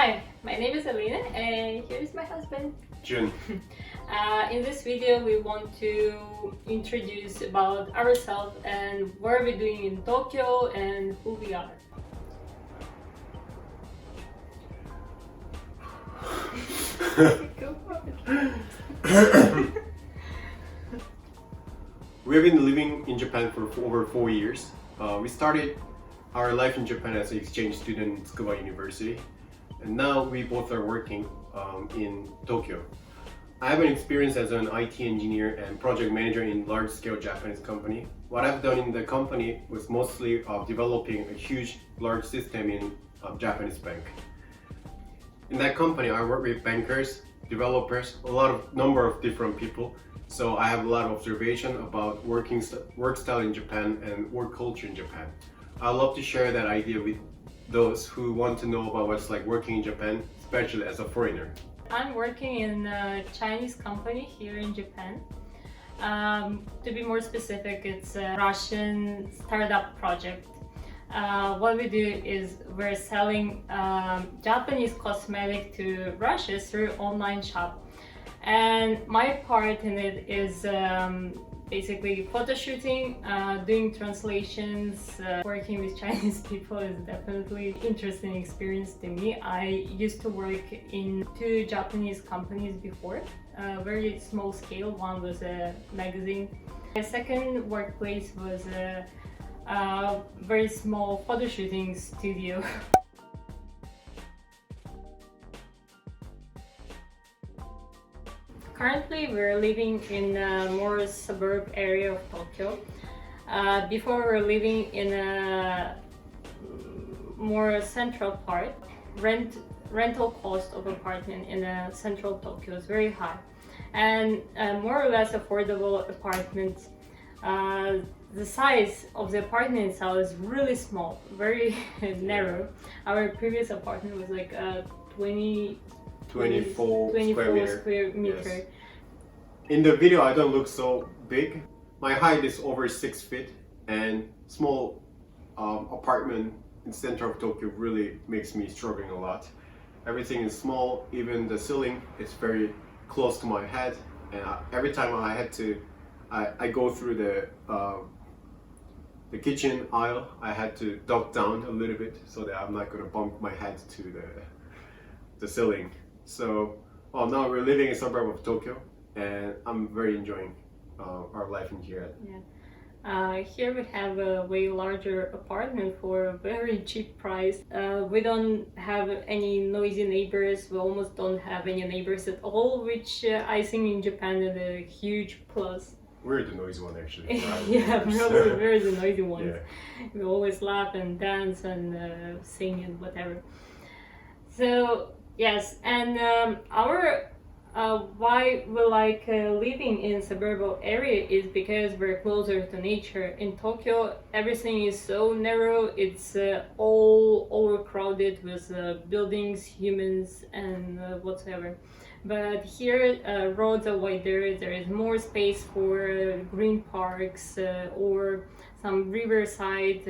Hi, my name is Alina and here is my husband, Jun. In this video we want to introduce about ourselves and what we're doing in Tokyo and who we are. Go for it. We've been living in Japan for over 4 years. We started our life in Japan as an exchange student at Tsukuba University, and now we both are working in Tokyo. I have an experience as an IT engineer and project manager in large-scale Japanese company. What I've done in the company was mostly developing a huge, large system in Japanese bank. In that company, I work with bankers, developers, number of different people. So I have a lot of observation about work style in Japan and work culture in Japan. I love to share that idea with those who want to know about what's like working in Japan, especially as a foreigner. I'm working in a Chinese company here in Japan. To be more specific, it's a Russian startup project. What we do is we're selling Japanese cosmetic to Russia through online shop. And my part in it is basically photo shooting, doing translations, working with Chinese people is definitely an interesting experience to me. I used to work in 2 Japanese companies before, very small scale. One was a magazine. My second workplace was a very small photo shooting studio. Currently, we're living in a more suburb area of Tokyo. Before, we were living in a more central part. Rental cost of apartment in a central Tokyo is very high, and more or less affordable apartments. The size of the apartment itself is really small, very narrow. Our previous apartment was like 24 square meter. Yes. In the video, I don't look so big. My height is over 6 feet, and small apartment in center of Tokyo really makes me struggling a lot. Everything is small, even the ceiling is very close to my head, and every time I go through the kitchen aisle, I had to duck down a little bit so that I'm not gonna bump my head to the ceiling. So, now we're living in a suburb of Tokyo, and I'm very enjoying our life in here. Yeah. Here we have a way larger apartment for a very cheap price. We don't have any noisy neighbors. We almost don't have any neighbors at all, which I think in Japan is a huge plus. We're the noisy one, actually. Yeah, probably we're the noisy ones. Yeah. We always laugh and dance and sing and whatever. So yes, and our why we like living in suburban area is because we're closer to nature. In Tokyo, everything is so narrow. It's all overcrowded with buildings, humans, and whatsoever. But here, roads are wider. There is more space for green parks or some riverside,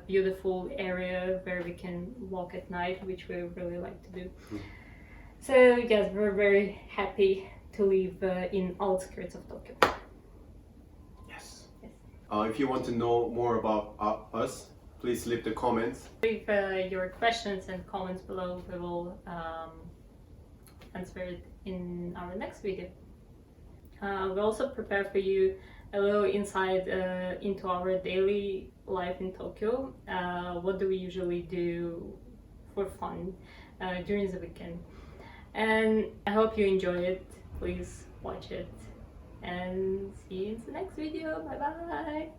beautiful area where we can walk at night, which we really like to do. So yes, we're very happy to live in outskirts of Tokyo. Yes. If you want to know more about us, please leave the comments. Leave your questions and comments below. We will answer it in our next video. We also prepare for you a little insight into our daily life in Tokyo. What do we usually do for fun during the weekend? And I hope you enjoy it. Please watch it and see you in the next video. Bye bye.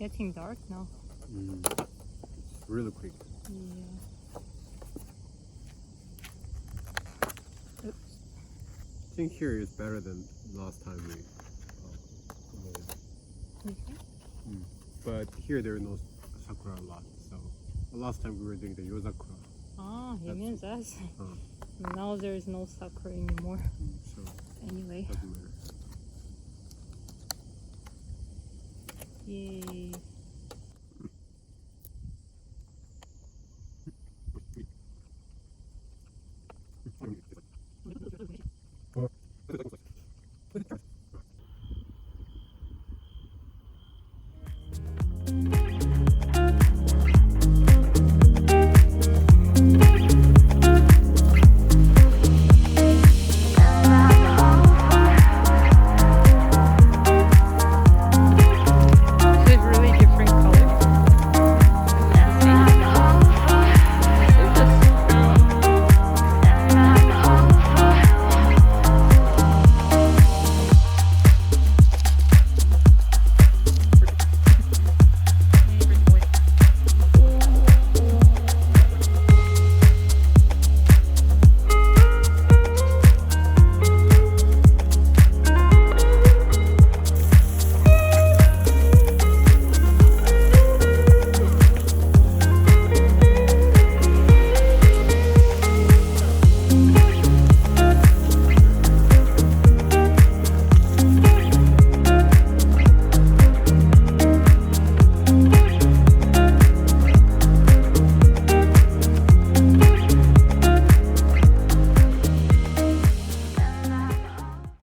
getting dark now. It's really quick. Yeah. Oops. I think here is better than last time we went. Okay. But here there is no sakura a lot. So last time we were doing the yozakura. Ah, you mean that? Uh, Now there is no sakura anymore. so Anyway. doesn't matter. Yay.